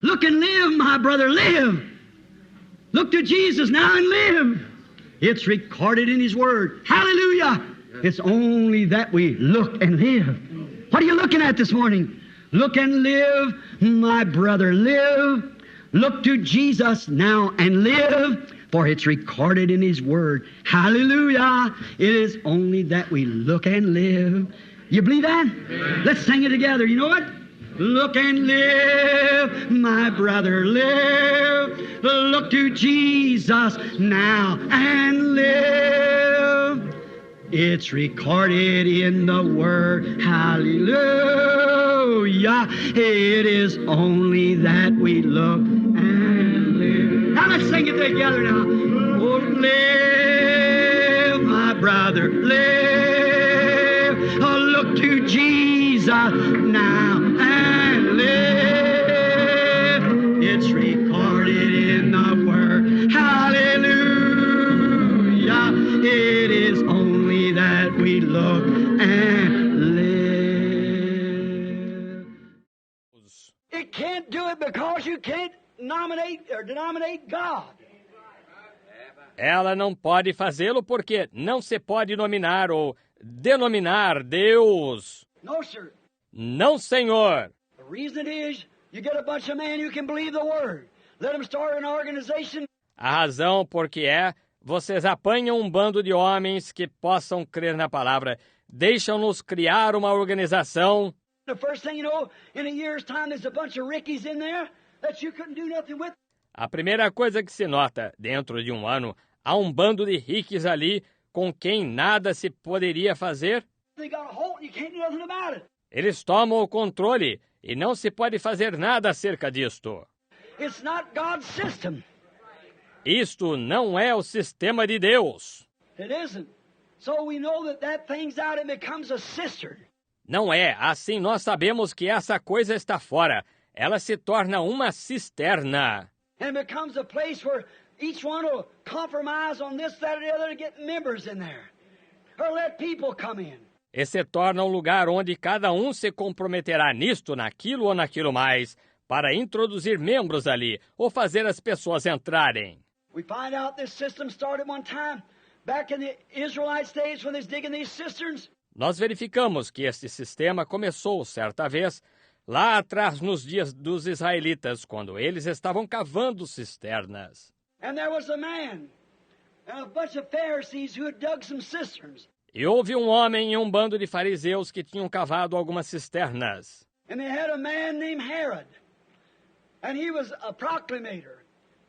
Look and live, my brother, live. Look to Jesus now and live. It's recorded in His Word. Hallelujah. It's only that we look and live. What are you looking at this morning? Look and live, my brother, live. Look to Jesus now and live, for it's recorded in His Word. Hallelujah. It is only that we look and live. You believe that? Amen. Let's sing it together. You know what? Look and live, my brother, live. Look to Jesus now and live. It's recorded in the Word. Hallelujah. It is only that we look and live. Now let's sing it together now. Oh, live, my brother, live. Oh, look to Jesus now and live. It's recorded in the Word. Hallelujah. It is only that we look and live. It can't do it because you can't nominate or denominate God. Ela não pode fazê-lo porque não se pode nominar ou denominar Deus. No, sir. Não, Senhor. The reason it is, you get a bunch of men who can believe the Word. Let them start an organization. A razão porque vocês apanham um bando de homens que possam crer na palavra. Deixam-nos criar uma organização. The first thing you know, in a year's time, there's a bunch of Rickies in there that you couldn't do nothing with. A primeira coisa que se nota, dentro de um ano, há um bando de riques ali com quem nada se poderia fazer. They got a hold, you can't do nothing about it. Eles tomam o controle e não se pode fazer nada acerca disto. It's not God's system. Isto não é o sistema de Deus. It isn't. So we know that thing's out and becomes a cistern. Não é. Assim nós sabemos que essa coisa está fora. Ela se torna uma cisterna. And it becomes a place where each one will compromise on this, that, or the other to get members in there. Or let people come in. E se torna um lugar onde cada um se comprometerá nisto, naquilo ou naquilo mais, para introduzir membros ali, ou fazer as pessoas entrarem. We find out this system started one time back in the Israelite days when they was digging these cisterns. Nós verificamos que este sistema começou, certa vez, lá atrás nos dias dos israelitas, quando eles estavam cavando cisternas. And there was a man and a bunch of Pharisees who had dug some cisterns. E houve um homem e um bando de fariseus que tinham cavado algumas cisternas. And they had a man named Herod. And he was a proclamator,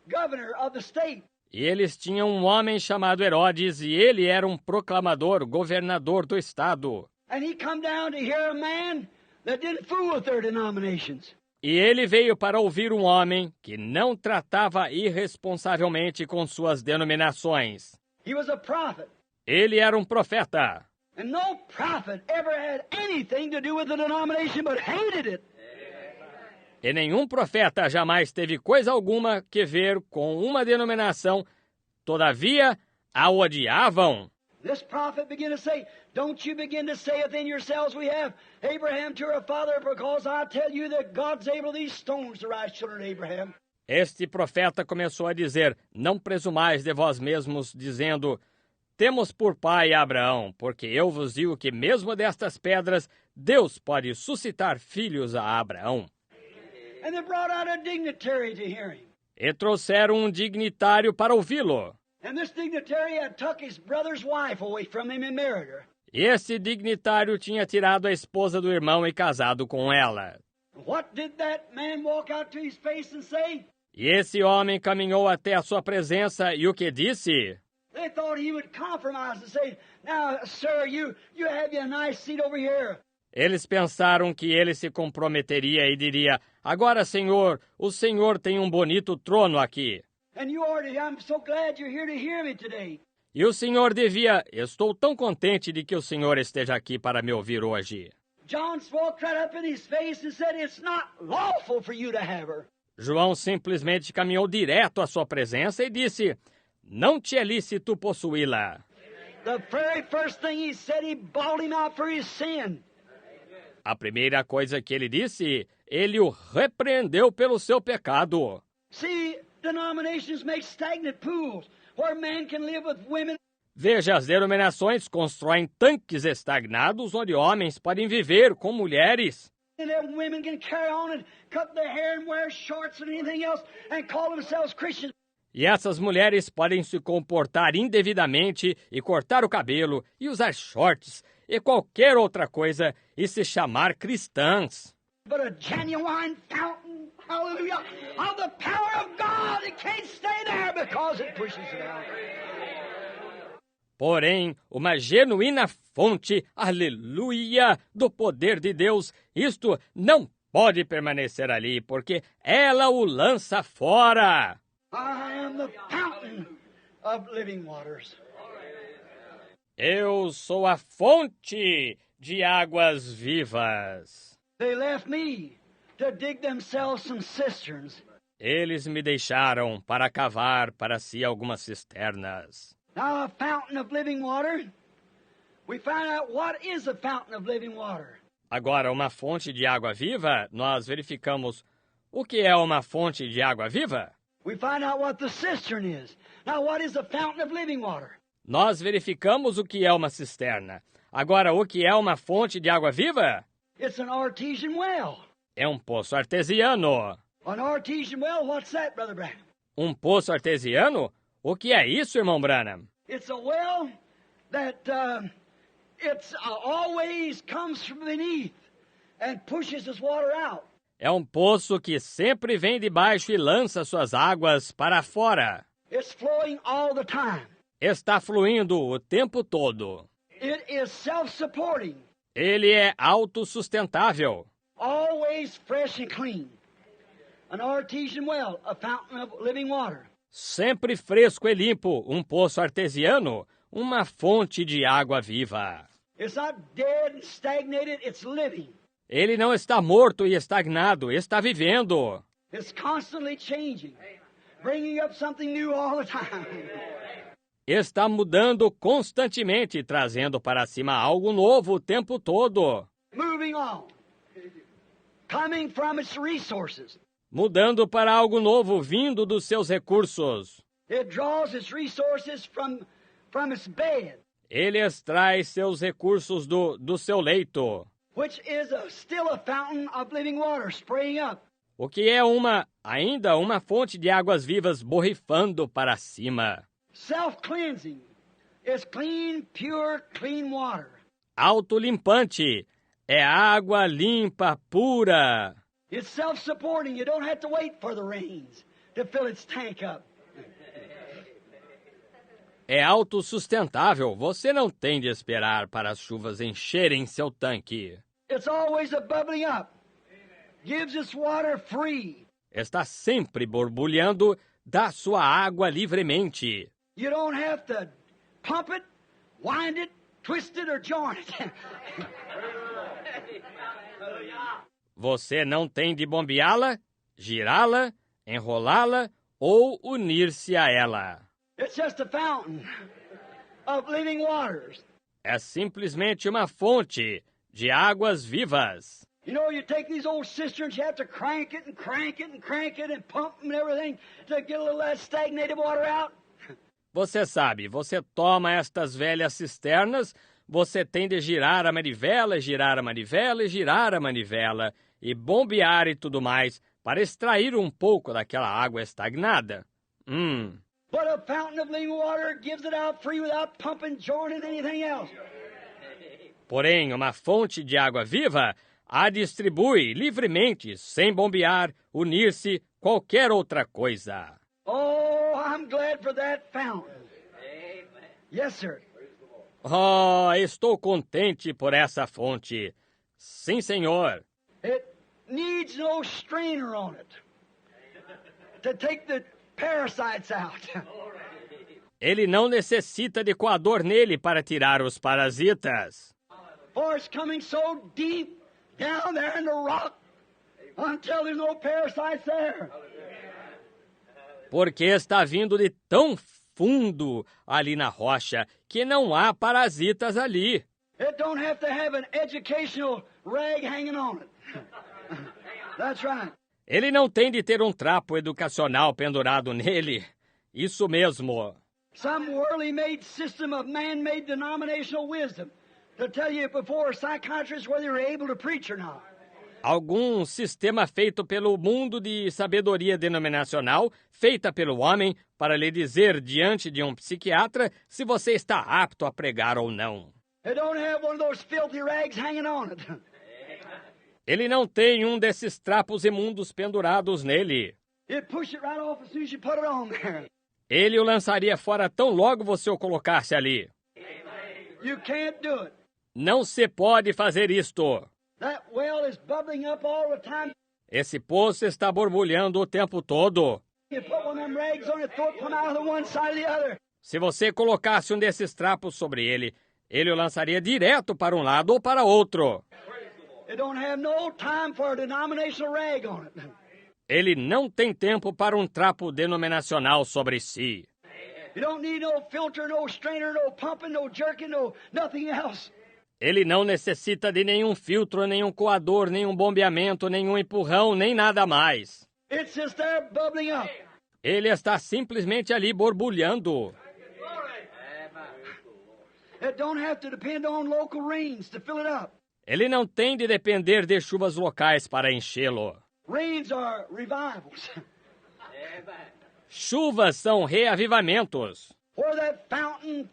governor of the state. E eles tinham um homem chamado Herodes, e ele era um proclamador, governador do estado. And he come down to hear a man that didn't fool with their denominations. E ele veio para ouvir um homem que não tratava irresponsavelmente com suas denominações. He was a prophet. Ele era um profeta. And no prophet ever had anything to do with the denomination but hated it. E nenhum profeta jamais teve coisa alguma que ver com uma denominação, todavia a odiavam. This prophet began to say, don't you begin to say within yourselves, we have Abraham to our father, because I tell you that God's able these stones to rise children of Abraham. Este profeta começou a dizer, não presumais de vós mesmos, dizendo, temos por pai Abraão, porque eu vos digo que mesmo destas pedras, Deus pode suscitar filhos a Abraão. And they brought out a dignitary to hear him. E trouxeram um dignitário para ouvi-lo. And this dignitary had took his brother's wife away from him and married her. E esse dignitário tinha tirado a esposa do irmão e casado com ela. What did that man walk out to his face and say? E esse homem caminhou até a sua presença e o que disse? They thought he would compromise and say, now, sir, you have a nice seat over here. Eles pensaram que ele se comprometeria e diria, agora, Senhor, o Senhor tem um bonito trono aqui. And you already, I'm so glad you're here to hear me today. E o Senhor devia, estou tão contente de que o Senhor esteja aqui para me ouvir hoje. John walked right up in his face and said, it's not lawful for you to have her. João simplesmente caminhou direto à sua presença e disse, não te é lícito possuí-la. The very first thing he said, he bawled him out for his sin. A primeira coisa que ele disse, ele o repreendeu pelo seu pecado. See, denominations make stagnant pools where men can live with women. Veja, as denominações constroem tanques estagnados onde homens podem viver com mulheres. And then women can carry on and cut their hair and wear shorts and anything else and call themselves Christians. E essas mulheres podem se comportar indevidamente e cortar o cabelo e usar shorts e qualquer outra coisa e se chamar cristãs. But a genuine fountain, hallelujah, of the power of God, it can't stay there because it pushes it out. Porém, uma genuína fonte, aleluia, do poder de Deus, isto não pode permanecer ali, porque ela o lança fora. I am the fountain of living waters. Eu sou a fonte de águas vivas. They left me to dig themselves some cisterns. Eles me deixaram para cavar para si algumas cisternas. Now, a fountain of living water, we find out what is a fountain of living water. Agora, uma fonte de água viva, nós verificamos o que é uma fonte de água viva. We find out what the cistern is. Now, what is a fountain of living water? Nós verificamos o que é uma cisterna. Agora, o que é uma fonte de água viva? It's an artesian well. É um poço artesiano. An artesian well, what's that, Brother Branham? Um poço artesiano? O que é isso, irmão Branham? It's a well that always comes from beneath and pushes its water out. É um poço que sempre vem de baixo e lança suas águas para fora. It's flowing all the time. Está fluindo o tempo todo. It is self-supporting. Ele é autossustentável. Always fresh and clean. An artesian well, a fountain of living water. Sempre fresco e limpo, um poço artesiano, uma fonte de água viva. It's not dead and stagnated, it's living. Ele não está morto e estagnado, está vivendo. It's constantly changing, bringing up something new all the time. Está mudando constantemente, trazendo para cima algo novo o tempo todo. Moving on, coming from its resources. Mudando para algo novo, vindo dos seus recursos. It draws its resources from its bed. Ele extrai seus recursos do seu leito. Which is still a fountain of living water spraying up. O que é ainda uma fonte de águas vivas borrifando para cima. Self-cleansing. It's clean, pure, clean water. Autolimpante. É água limpa, pura. It's self-supporting. You don't have to wait for the rains to fill its tank up. É autossustentável. Você não tem de esperar para as chuvas encherem seu tanque. It's always a bubbling up. Gives its water free. Está sempre borbulhando, dá sua água livremente. You don't have to pump it, wind it, twist it, or join it. Você não tem de bombeá-la, girá-la, enrolá-la ou unir-se a ela. It's just a fountain of living waters. É simplesmente uma fonte de águas vivas. You know, you take these old cisterns, you have to crank it and crank it and crank it and pump them and everything to get a little of that stagnated water out. Você sabe, você toma estas velhas cisternas, você tem de girar a manivela, girar a manivela e girar a manivela, e bombear e tudo mais, para extrair um pouco daquela água estagnada. But a fountain of living water gives it out free without pumping, joining anything else. Porém, uma fonte de água viva a distribui livremente, sem bombear, unir-se, qualquer outra coisa. Oh, I'm glad for that fountain. Yes, sir. Oh, estou contente por essa fonte. Sim, senhor. It needs no strainer on it to take the parasites out. Ele não necessita de coador nele para tirar os parasitas. For it's coming so deep down there in the rock until there's no parasites there. Porque está vindo de tão fundo ali na rocha que não há parasitas ali. It don't have to have an educational rag hanging on it. That's right. Ele não tem de ter um trapo educacional pendurado nele. Isso mesmo. Some worldly made system of man-made denominational wisdom to tell you before psychiatrists whether you're able to preach or not. Algum sistema feito pelo mundo de sabedoria denominacional, feita pelo homem, para lhe dizer diante de um psiquiatra se você está apto a pregar ou não. It don't have one of those filthy rags hanging on it. Ele não tem um desses trapos imundos pendurados nele. It push it right off as soon as you put it on there. Ele o lançaria fora tão logo você o colocasse ali. You can't do it. Não se pode fazer isto. That well is bubbling up all the time. Esse poço está borbulhando o tempo todo. You put one of them rags on it, throw it come out of the one side or the other. Se você colocasse um desses trapos sobre ele, ele o lançaria direto para um lado ou para outro. It don't have no time for a denominational rag on it. Ele não tem tempo para um trapo denominacional sobre si. You don't need no filter, no strainer, no pumping, no jerking, no nothing else. Ele não necessita de nenhum filtro, nenhum coador, nenhum bombeamento, nenhum empurrão, nem nada mais. It's just there bubbling up. Ele está simplesmente ali borbulhando. It don't have to depend on local rains to fill it up. Ele não tem de depender de chuvas locais para enchê-lo. Rains are revivals. Chuvas são reavivamentos. Where that fountain,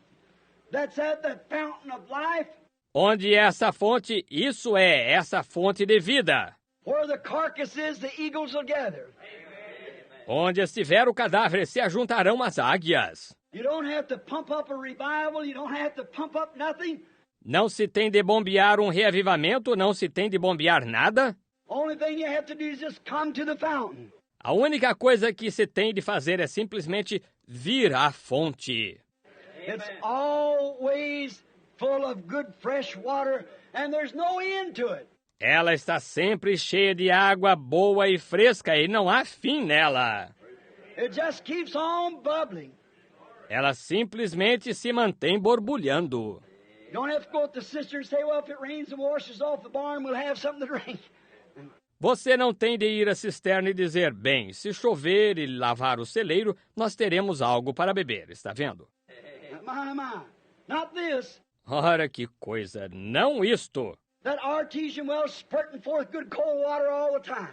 that's at that fountain of life, Onde essa fonte, isso é, essa fonte de vida. where the carcass is, the eagles will gather. Onde estiver o cadáver, se ajuntarão as águias. You don't have to pump up a revival, you don't have to pump up nothing. Não se tem de bombear um reavivamento, não se tem de bombear nada. Only thing you have to do is just come to the fountain. A única coisa que se tem de fazer é simplesmente vir à fonte. It's always full of good fresh water, and there's no end to it. Ela está sempre cheia de água boa e fresca e não há fim nela. It just keeps on bubbling. Ela simplesmente se mantém borbulhando. You don't have to go at the cistern and say, well, if it rains and washes off the barn, we'll have something to drink. Você não tem de ir à cisterna e dizer, bem, se chover e lavar o celeiro, nós teremos algo para beber, está vendo? My. Not this. Ora, que coisa, não isto! That artesian well spurting forth good cold water all the time.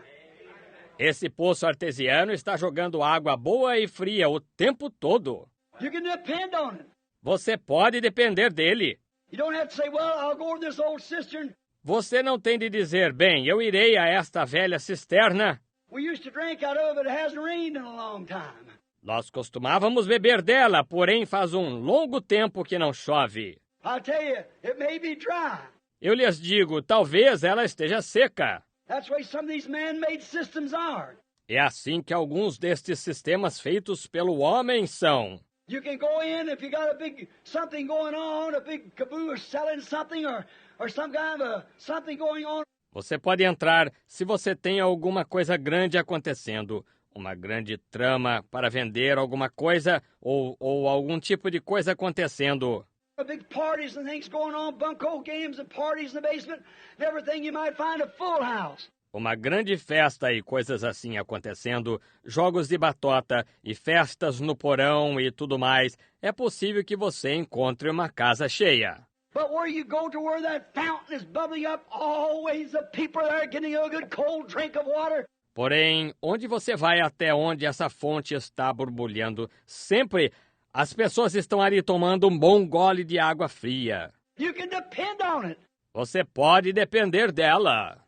Esse poço artesiano está jogando água boa e fria o tempo todo. You can depend on it. Você pode depender dele. You don't have to say, well, I'll go over this old cistern. Você não tem de dizer, bem, eu irei a esta velha cisterna. We used to drink out of it. It hasn't rained in a long time. Nós costumávamos beber dela, porém faz um longo tempo que não chove. I tell you, it may be dry. Eu lhes digo, talvez ela esteja seca. That's the way some of these man-made systems are. É assim que alguns destes sistemas feitos pelo homem são. You can go in if you got a big something going on, a big caboose selling something or some kind of something going on. Você pode entrar se você tem alguma coisa grande acontecendo, uma grande trama para vender alguma coisa ou algum tipo de coisa acontecendo. Big parties and things going on, bunco games and parties in the basement, and everything, you might find a full house. Uma grande festa e coisas assim acontecendo, jogos de batota e festas no porão e tudo mais, é possível que você encontre uma casa cheia. But where you go to where that fountain is bubbling up, always the people there getting a good cold drink of water. Porém, onde você vai até onde essa fonte está borbulhando, sempre as pessoas estão ali tomando um bom gole de água fria. You can depend on it. Você pode depender dela.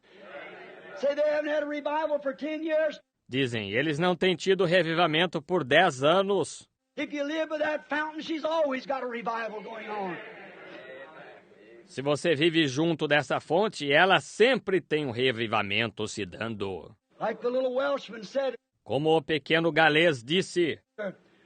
Say they haven't had a revival for 10 years. Dizem, eles não têm tido revivamento por 10 anos. If you live by that fountain, she's always got a revival going on. Se você vive junto dessa fonte, ela sempre tem um revivamento se dando. Like the little Welshman said, Como o pequeno galês disse,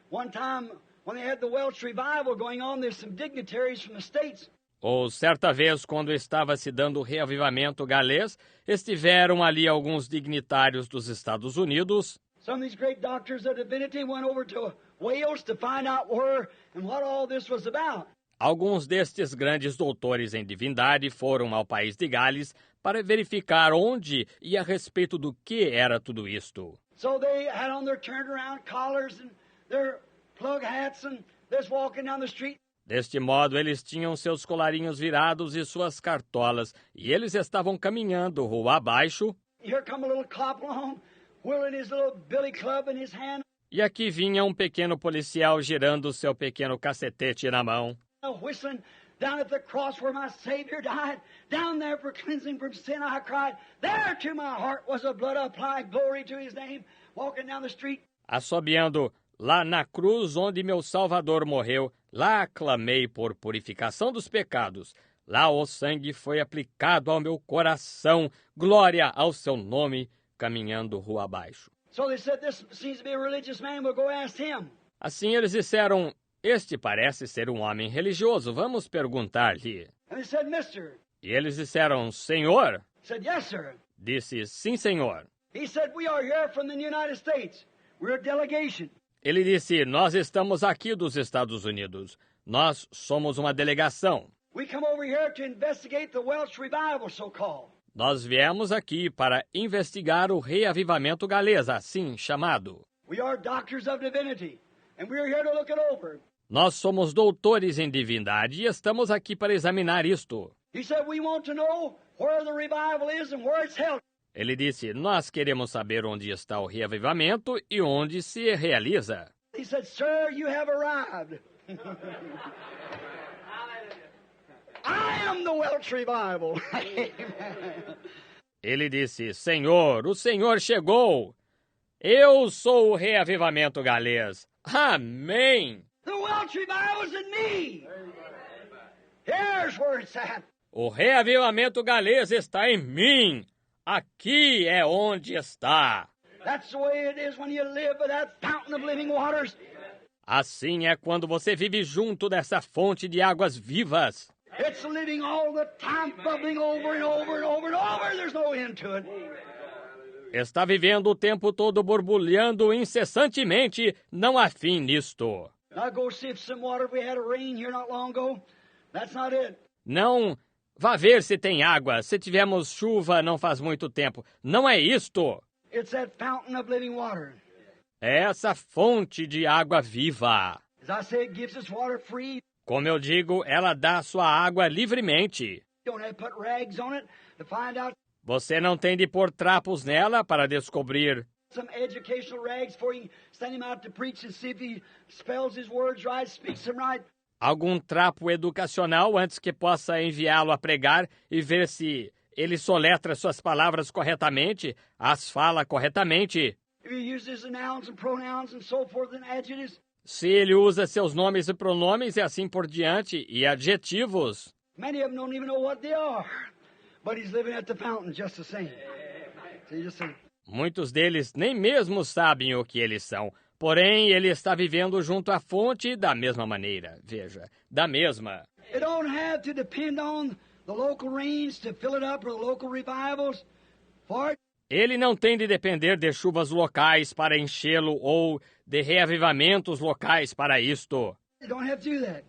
one time when they had the Welsh revival going on, there's some dignitaries from the States. ou certa vez, quando estava se dando o reavivamento galês, estiveram ali alguns dignitários dos Estados Unidos. Some of these great doctors of divinity went over to Wales to find out where and what all this was about. Alguns destes grandes doutores em divindade foram ao país de Gales para verificar onde e a respeito do que era tudo isto. So they had on their turned around collars and their plug hats and they're walking down the street. Deste modo, eles tinham seus colarinhos virados e suas cartolas, e eles estavam caminhando rua abaixo. Here come a little cop along, whirling his little billy club in his hand. E aqui vinha um pequeno policial girando seu pequeno cacetete na mão. Whistling down at the cross where my Savior died, down there for cleansing from sin I cried, there to my heart was the blood applied, glory to his name, walking down the street. Assobiando, lá na cruz onde meu Salvador morreu, lá clamei por purificação dos pecados. Lá o sangue foi aplicado ao meu coração, glória ao seu nome, caminhando rua abaixo. So they said, this seems to be a religious man, we'll go ask him. Assim eles disseram, este parece ser um homem religioso, vamos perguntar-lhe. And they said, Mister. E eles disseram, Senhor? He said, yes, sir. Disse, sim, senhor. He said, we are here from the United States. We're a delegation. Ele disse, nós estamos aqui dos Estados Unidos. Nós somos uma delegação. We come over here to investigate the Welsh revival, so-called. Nós viemos aqui para investigar o reavivamento galês, assim chamado. We are doctors of divinity, and we're here to look it over. Nós somos doutores em divindade e estamos aqui para examinar isto. He said, we want to know where the revival is and where it's held. Ele disse, nós queremos saber onde está o reavivamento e onde se realiza. He said, sir, you have arrived. I am the Welsh revival. Ele disse, Senhor, o Senhor chegou. Eu sou o reavivamento galês. Amém. The Welsh revival is in me. Here's where it's at. O reavivamento galês está em mim. Aqui é onde está. That's the way it is when you live by that fountain of living waters. Assim é quando você vive junto dessa fonte de águas vivas. It's living all the time, bubbling over and over and over and over. There's no end to it. Está vivendo o tempo todo borbulhando incessantemente. Não há fim nisto. Now go see if some water, if we had a rain here not long ago. That's not it. Não, vá ver se tem água. Se tivemos chuva não faz muito tempo. Não é isto. It's that fountain of living water. É essa fonte de água viva. As I say, it gives us water free. Como eu digo, ela dá sua água livremente. You don't have to put rags on it to find out Você não tem de pôr trapos nela para descobrir. some educational rags before you send him out to preach and see if he spells his words right, speaks them right. Algum trapo educacional antes que possa enviá-lo a pregar e ver se ele soletra suas palavras corretamente, as fala corretamente. If he uses the nouns and pronouns and so forth and adjectives, Se ele usa seus nomes e pronomes e assim por diante, e adjetivos. many of them don't even know what they are. But he's living at the fountain just the same. So you just say, Muitos deles nem mesmo sabem o que eles são. Porém, ele está vivendo junto à fonte da mesma maneira. Veja, da mesma. it don't have to depend on the local rains to fill it up or the local revivals. For it, Ele não tem de depender de chuvas locais para enchê-lo ou de reavivamentos locais para isto. it don't have to do that.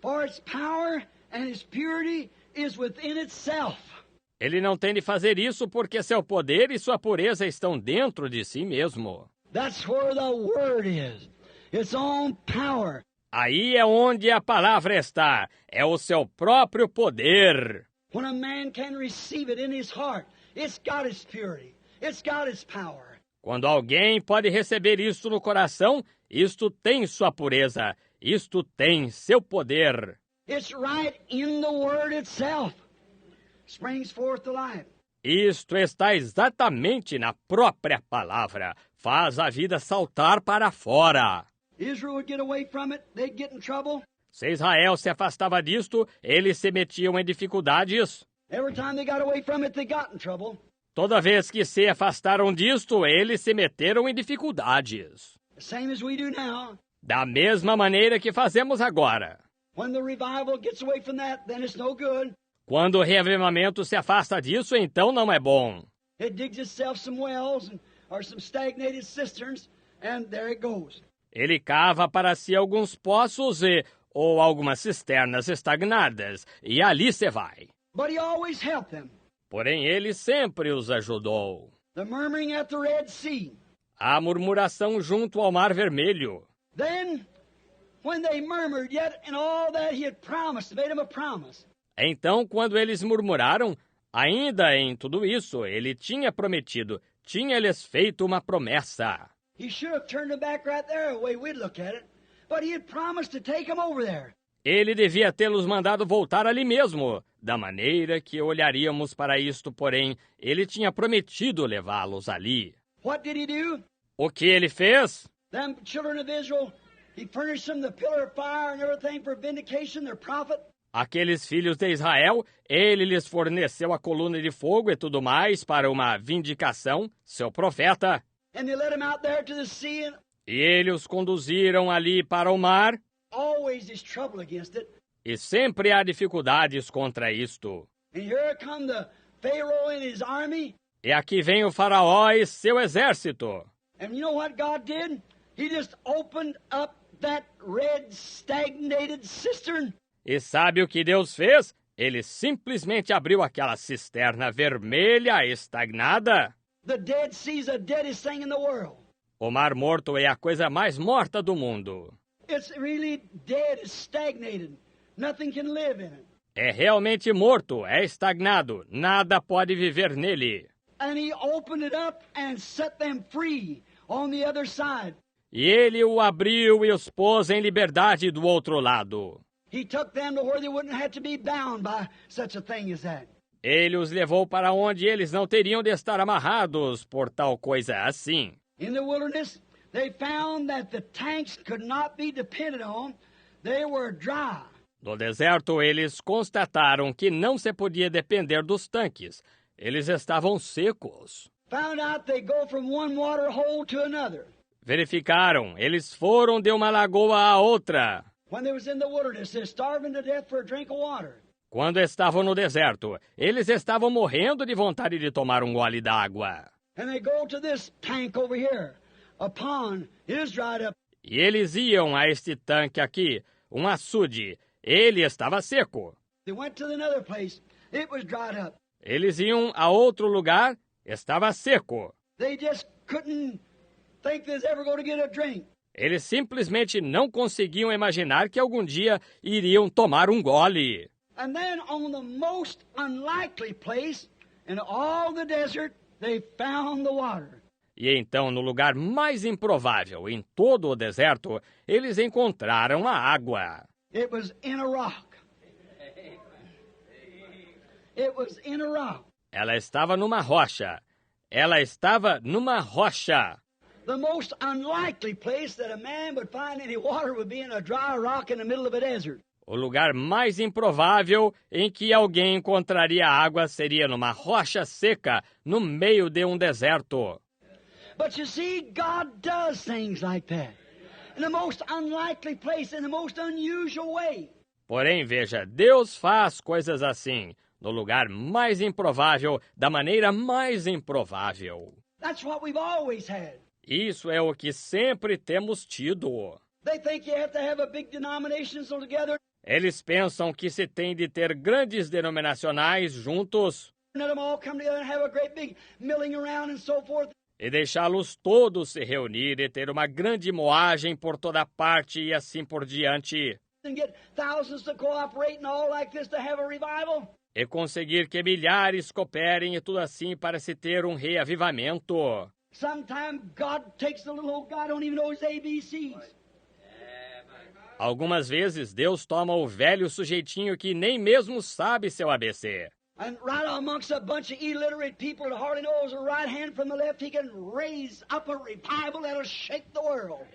For its power and its purity is within itself. Ele não tem de fazer isso porque seu poder e sua pureza estão dentro de si mesmo. That's where the Word is. Its own power. Aí é onde a palavra está. É o seu próprio poder. When a man can receive it in his heart, it's got its purity. It's got its power. Quando alguém pode receber isto no coração, isto tem sua pureza. Isto tem seu poder. It's right in the Word itself. Springs forth to life. Isto está exatamente na própria palavra. Faz a vida saltar para fora. Israel would get away from it, they'd get in trouble. Se Israel se afastava disto, eles se metiam em dificuldades. Every time they got away from it, they got in trouble. Toda vez que se afastaram disto, eles se meteram em dificuldades. The same as we do now. Da mesma maneira que fazemos agora. When the revival gets away from that, then it's no good. Quando o reavivamento se afasta disso, então não é bom. It digs itself some wells or some stagnated cisterns, and there it goes. Ele cava para si alguns poços ou algumas cisternas estagnadas, e ali você vai. But he always helped them. Porém, ele sempre os ajudou. The murmuring at the Red Sea. A murmuração junto ao Mar Vermelho. Then, when they murmured, yet in all that he had promised, made them a promise. Então, quando eles murmuraram, ainda em tudo isso, ele tinha prometido, tinha-lhes feito uma promessa. He should have turned them back right there, the way we'd look at it. But he had promised to take them over there. Ele devia tê-los mandado voltar ali mesmo, da maneira que olharíamos para isto, porém, ele tinha prometido levá-los ali. What did he do? O que ele fez? Them children of Israel, he furnished them the pillar of fire and everything for vindication, their prophet. Aqueles filhos de Israel, ele lhes forneceu a coluna de fogo e tudo mais para uma vindicação, seu profeta. And they led them out there to the sea, and E ele os conduziram ali para o mar, always there's trouble against it. e sempre há dificuldades contra isto. And here come the Pharaoh and his army. E aqui vem o faraó e seu exército. And you know what God did? He just opened up that red stagnated cistern. E sabe o que Deus fez? Ele simplesmente abriu aquela cisterna vermelha estagnada. The Dead Sea's the deadest thing in the world. O Mar Morto é a coisa mais morta do mundo. It's really dead, it's stagnated. Nothing can live in it. É realmente morto, é estagnado, nada pode viver nele. And he opened it up and set them free on the other side. E ele o abriu e os pôs em liberdade do outro lado. He took them to where they wouldn't have to be bound by such a thing as that. Ele os levou para onde eles não teriam de estar amarrados por tal coisa assim. In the wilderness, they found that the tanks could not be depended on. They were dry. No deserto, eles constataram que não se podia depender dos tanques. Eles estavam secos. Found out they go from one water hole to another. Verificaram, eles foram de uma lagoa a outra. When they was in the wilderness, they're starving to death for a drink of water. Quando estavam no deserto, eles estavam morrendo de vontade de tomar um gole d'água. And they go to this tank over here. A pond. It is dried up. E eles iam a este tanque aqui, um açude. Ele estava seco. They went to another place. It was dried up. Eles iam a outro lugar, estava seco. They just couldn't think they was ever going to get a drink. Eles simplesmente não conseguiam imaginar que algum dia iriam tomar um gole. And then on the most unlikely place in all the desert, they found the water. E então, no lugar mais improvável em todo o deserto, eles encontraram a água. It was in a rock. It was in a rock. Ela estava numa rocha. Ela estava numa rocha. The most unlikely place that a man would find any water would be in a dry rock in the middle of a desert. O lugar mais improvável em que alguém encontraria água seria numa rocha seca no meio de um deserto. But you see, God does things like that. In the most unlikely place, in the most unusual way. Porém, veja, Deus faz coisas assim, no lugar mais improvável, da maneira mais improvável. That's what we've always had. Isso é o que sempre temos tido. They think you have to have a big denominations all together. Eles pensam que se tem de ter grandes denominacionais juntos Let them all come together and have a great big milling around and so forth. e deixá-los todos se reunir e ter uma grande moagem por toda parte e assim por diante, And get thousands to cooperate and all like this to have a revival. e conseguir que milhares cooperem e tudo assim para se ter um reavivamento. Sometimes God takes the little old guy, don't even know his ABCs. Algumas vezes Deus toma o velho sujeitinho que nem mesmo sabe seu ABC. And right amongst a bunch of illiterate people that hardly knows the right hand from the left, he can raise up a revival that'll shake the world.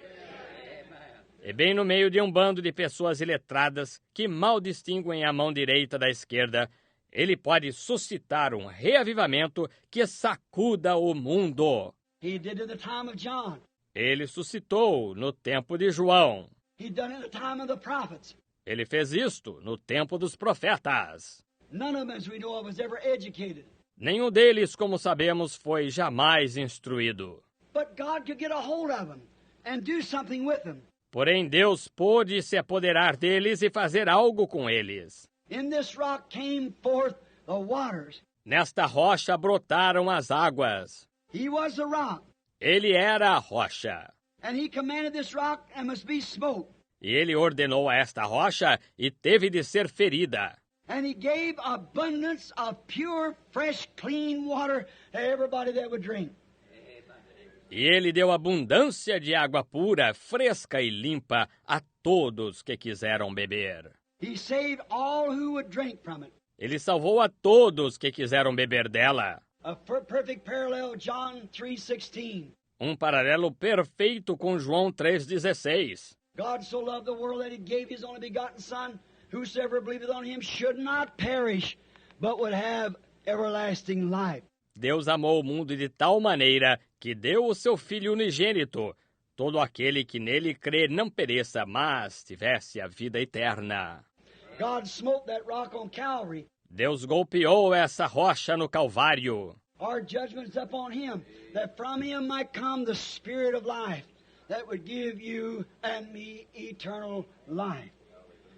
E bem no meio de um bando de pessoas iletradas que mal distinguem a mão direita da esquerda, ele pode suscitar um reavivamento que sacuda o mundo. He did it in the time of John. Ele suscitou no tempo de João. He done it in the time of the prophets. Ele fez isto no tempo dos profetas. None of them, as we know of, was ever educated. Nenhum deles, como sabemos, foi jamais instruído. But God could get a hold of them and do something with them. Porém, Deus pôde se apoderar deles e fazer algo com eles. In this rock came forth the waters. Nesta rocha brotaram as águas. He was the rock. Ele era a rocha. And he commanded this rock and must be smote. E ele ordenou a esta rocha e teve de ser ferida. And he gave abundance of pure, fresh, clean water to everybody that would drink. E ele deu abundância de água pura, fresca e limpa a todos que quiseram beber. He saved all who would drink from it. Ele salvou a todos que quiseram beber dela. A perfect parallel, John 3:16. Um paralelo perfeito com João 3,16. God so loved the world that he gave his only begotten Son, whosoever believeth on him should not perish, but would have everlasting life. Deus amou o mundo de tal maneira que deu o seu Filho unigênito. Todo aquele que nele crê não pereça, mas tivesse a vida eterna. God smote that rock on Calvary. Deus golpeou essa rocha no Calvário. Our judgment is upon him, that from him might come the Spirit of life, that would give you and me eternal life.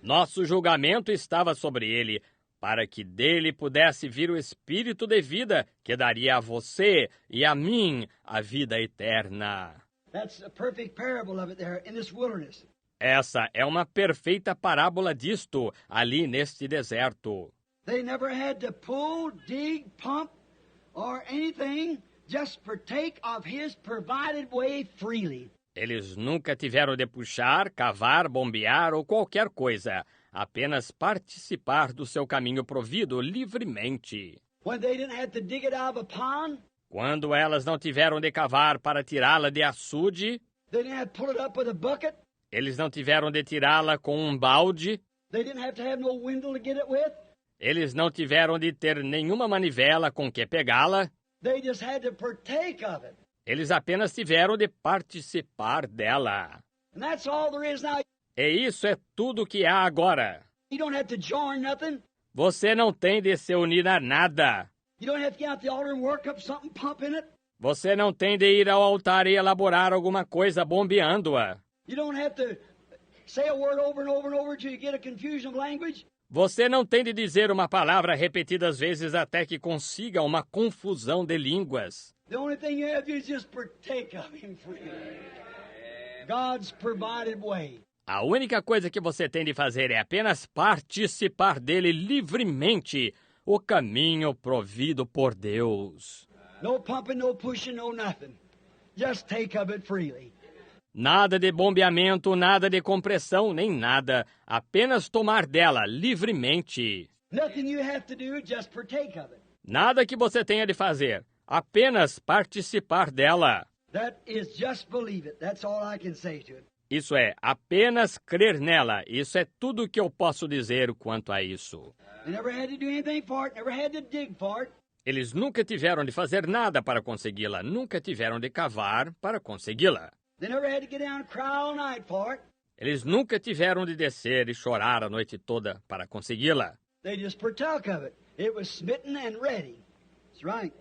Nosso julgamento estava sobre ele, para que dele pudesse vir o Espírito de vida, que daria a você e a mim a vida eterna. That's a perfect parable of it there in this wilderness. Essa é uma perfeita parábola disto, ali neste deserto. They never had to pull, dig, pump, or anything, just partake of his provided way freely. Eles nunca tiveram de puxar, cavar, bombear ou qualquer coisa, apenas participar do seu caminho provido livremente. When they didn't have to dig it out of a pond, Quando elas não tiveram de cavar para tirá-la de açude, they didn't have to pull it up with a bucket, eles não tiveram de tirá-la com um balde, they didn't have to have no window to get it with, eles não tiveram de ter nenhuma manivela com que pegá-la, they just had to partake of it. eles apenas tiveram de participar dela. And that's all there is now. E isso é tudo que há agora. You don't have to join nothing. Você não tem de se unir a nada. You don't have to get out the altar and work up something, pump in it. Você não tem de ir ao altar e elaborar alguma coisa bombeando-a. You don't have to say a word over and over and over until you get a confusion of language. Você não tem de dizer uma palavra repetidas vezes até que consiga uma confusão de línguas. The only thing you have to do is just partake of him freely. God's provided way. A única coisa que você tem de fazer é apenas participar dele livremente, o caminho provido por Deus. No pumping, no pushing, no nothing. Just take of it freely. Nada de bombeamento, nada de compressão, nem nada. Apenas tomar dela livremente. Nothing you have to do, just partake of it. Nada que você tenha de fazer. Apenas participar dela. That is just believe it. That's all I can say to it. Isso é, apenas crer nela. Isso é tudo que eu posso dizer quanto a isso. They never had to do anything for it, never had to dig for it. Eles nunca tiveram de fazer nada para consegui-la. Nunca tiveram de cavar para consegui-la. They never had to get down and cry all night for it. Eles nunca tiveram de descer e chorar a noite toda para consegui-la. They just partook of it. It was smitten and ready. That's right.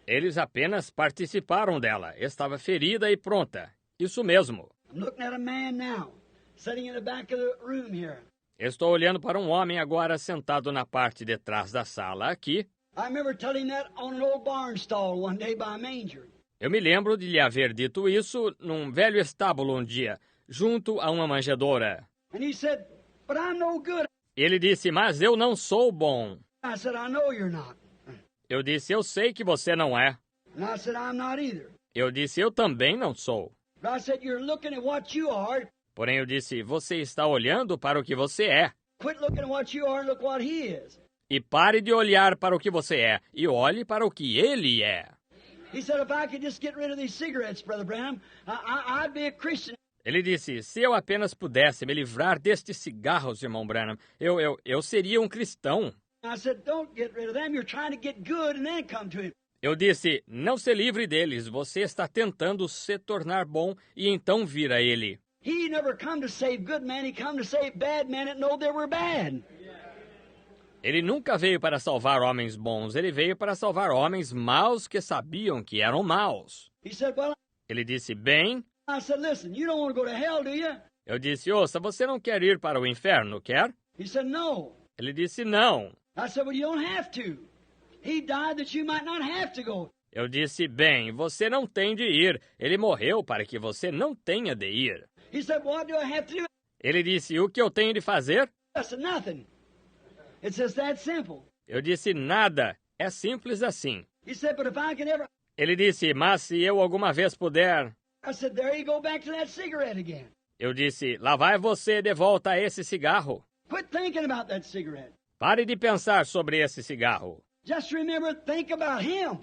Eles apenas participaram dela. Estava ferida e pronta. Isso mesmo. I'm looking at a man now, sitting in the back of the room here. Estou olhando para um homem agora sentado na parte de trás da sala aqui. I remember telling that on an old barn stall one day by a manger. Eu me lembro de lhe haver dito isso num velho estábulo um dia, junto a uma manjedoura. And he said, but I'm no good. Ele disse, mas eu não sou bom. I said, I know you're not. Eu disse, eu sei que você não é. And I said, I'm not either. Eu disse, eu também não sou. But I said, you're looking at what you are. Porém, eu disse, você está olhando para o que você é. Quit looking at what you are and look what he is. E pare de olhar para o que você é, e olhe para o que ele é. He said, if I could just get rid of these cigarettes, Brother Branham, I'd be a Christian. Ele disse, se eu apenas pudesse me livrar destes cigarros, irmão Branham, eu seria um cristão. I said, don't get rid of them. You're trying to get good and then come to him. Eu disse, não se livre deles, você está tentando se tornar bom e então vir a ele. He never come to save good men. He come to save bad men that know they were bad. Ele nunca veio para salvar homens bons, ele veio para salvar homens maus que sabiam que eram maus. He said, well, Ele disse, bem, I said, listen, you don't want to go to hell, do you? Eu disse, ouça, você não quer ir para o inferno, quer? He said, no. Ele disse, não. I said, well, you don't have to. He died that you might not have to go. Eu disse, bem, você não tem de ir. Ele morreu para que você não tenha de ir. He said, what do I have to do? Ele disse, o que eu tenho de fazer? I said, nothing. It's just that simple. Eu disse, nada. É simples assim. He said, but if I can ever... Ele disse, mas se eu alguma vez puder... I said, there you go back to that cigarette again. Eu disse, lá vai você de volta a esse cigarro. Quit thinking about that cigarette. Pare de pensar sobre esse cigarro. Just remember, think about him.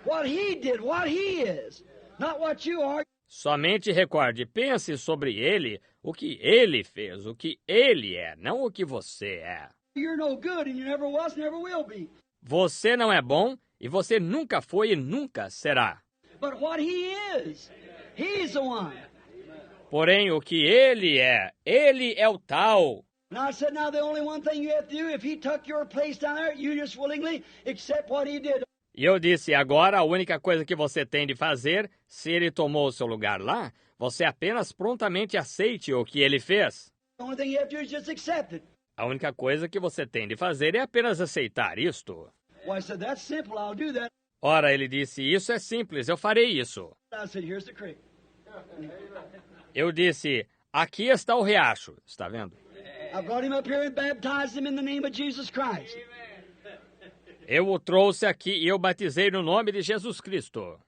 What he did, what he is. Not what you are. Somente recorde, pense sobre ele, o que ele fez, o que ele é, não o que você é. You're no good and you never was, never will be. Você não é bom e você nunca foi e nunca será. But what he is, he's the one. Porém, o que ele é o tal. And I said, now the only one thing you have to do, if he took your place down there, you just willingly accept what he did. E eu disse, agora a única coisa que você tem de fazer, se ele tomou o seu lugar lá, você apenas prontamente aceite o que ele fez. The only thing you have to do is just accept it. A única coisa que você tem de fazer é apenas aceitar isto. Well, I said, that's simple, I'll do that. Ora, ele disse, isso é simples, eu farei isso. I said, here's the creek. Eu disse, aqui está o riacho, está vendo? I brought him up here and baptized him in the name of Jesus Christ. Eu o trouxe aqui e eu batizei no nome de Jesus Cristo.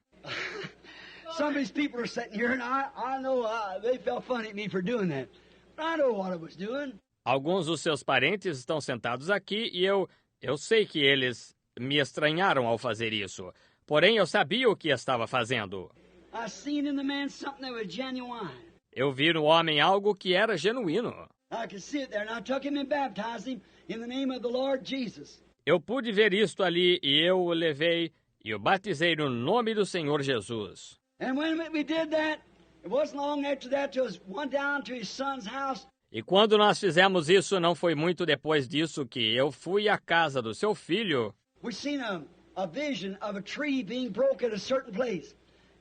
Some of these people are sitting here, and I know they felt funny at me for doing that. But I know what I was doing. Alguns dos seus parentes estão sentados aqui e eu sei que eles me estranharam ao fazer isso. Porém, eu sabia o que estava fazendo. I seen in the man something that was genuine. Eu vi no homem algo que era genuíno. I could see it there, and I took him and baptized him in the name of the Lord Jesus. Eu pude ver isto ali e eu o levei e o batizei no nome do Senhor Jesus. And when we did that, it wasn't long after that till he went down to his son's house. E quando nós fizemos isso, não foi muito depois disso que eu fui à casa do seu filho. We seen a vision of a tree being broke at a certain place.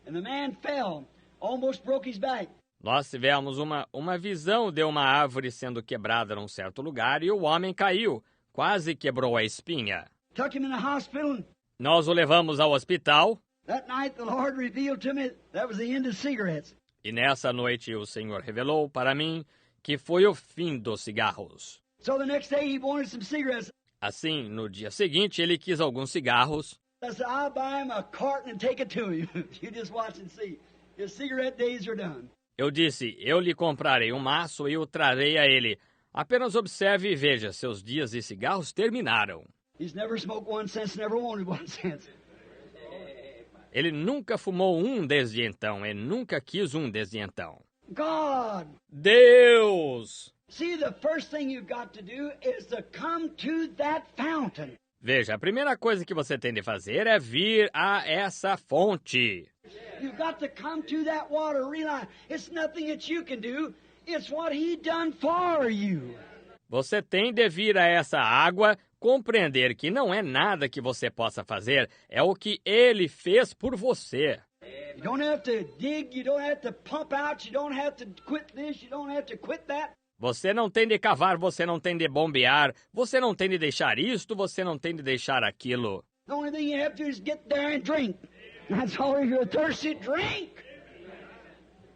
And the man fell, almost broke his back. Nós tivemos uma visão de uma árvore sendo quebrada num certo lugar e o homem caiu, quase quebrou a espinha. Took him in the hospital. Nós o levamos ao hospital That night the Lord revealed to me that was the end of cigarettes. e nessa noite o Senhor revelou para mim que foi o fim dos cigarros. So the next day he wanted some cigarettes. Assim, no dia seguinte, ele quis alguns cigarros. I said, I'll buy him a carton and take it to him. You just watch and see. His cigarette days are done. Eu disse, eu lhe comprarei um maço e o trarei a ele. Apenas observe e veja, seus dias de cigarros terminaram. He's never smoked one since, never wanted one since. Ele nunca fumou um desde então, e nunca quis um desde então. God! Deus! See, the first thing you've got to do is to come to that fountain. Veja, a primeira coisa que você tem de fazer é vir a essa fonte. You've got to come to that water, realize it's nothing that you can do, it's what he done for you. Você tem de vir a essa água, compreender que não é nada que você possa fazer, é o que ele fez por você. You don't have to dig, you don't have to pump out, you don't have to quit this, you don't have to quit that. Você não tem de cavar, você não tem de bombear, você não tem de deixar isto, você não tem de deixar aquilo. The only thing you have to do is get there and drink. That's all. If you're thirsty, drink.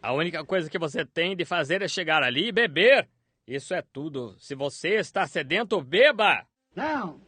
A única coisa que você tem de fazer é chegar ali e beber. Isso é tudo. Se você está sedento, beba. Now,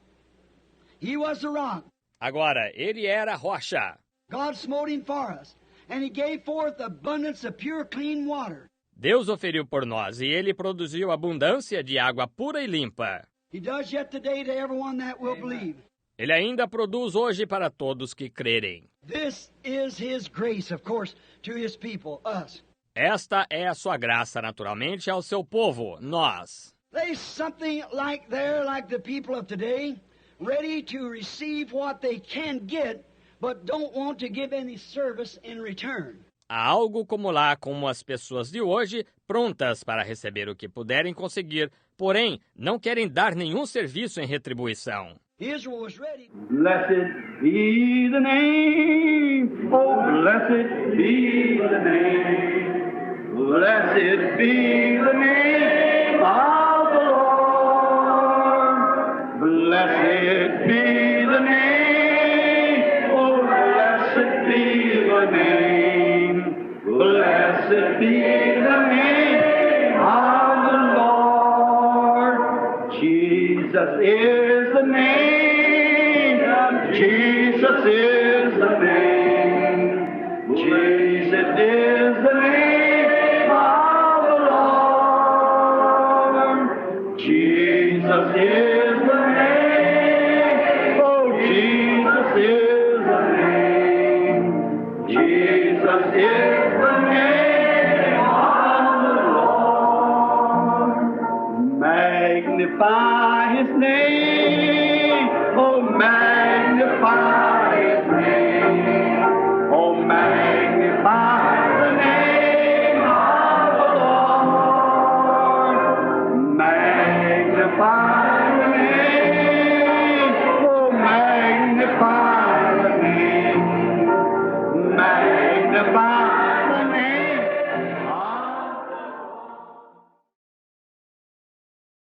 he was the rock. Agora, ele era a rocha. God smote him for us, and he gave forth abundance of pure, clean water. Deus o feriu por nós, e ele produziu abundância de água pura e limpa. He does yet today to everyone that will believe. Ele ainda produz hoje para todos que crerem. This is his grace, of course, to his people, us. Esta é a sua graça, naturalmente, ao seu povo, nós. There's something like the people of today, ready to receive what they can get, but don't want to give any service in return. Há algo como lá, como as pessoas de hoje, prontas para receber o que puderem conseguir, porém, não querem dar nenhum serviço em retribuição. Israel was ready. Blessed be the name, oh blessed be the name, blessed be the name of the Lord. Blessed be the name. Oh, blessed be the name. Blessed be the name of the Lord. Jesus is the name. Jesus is the name.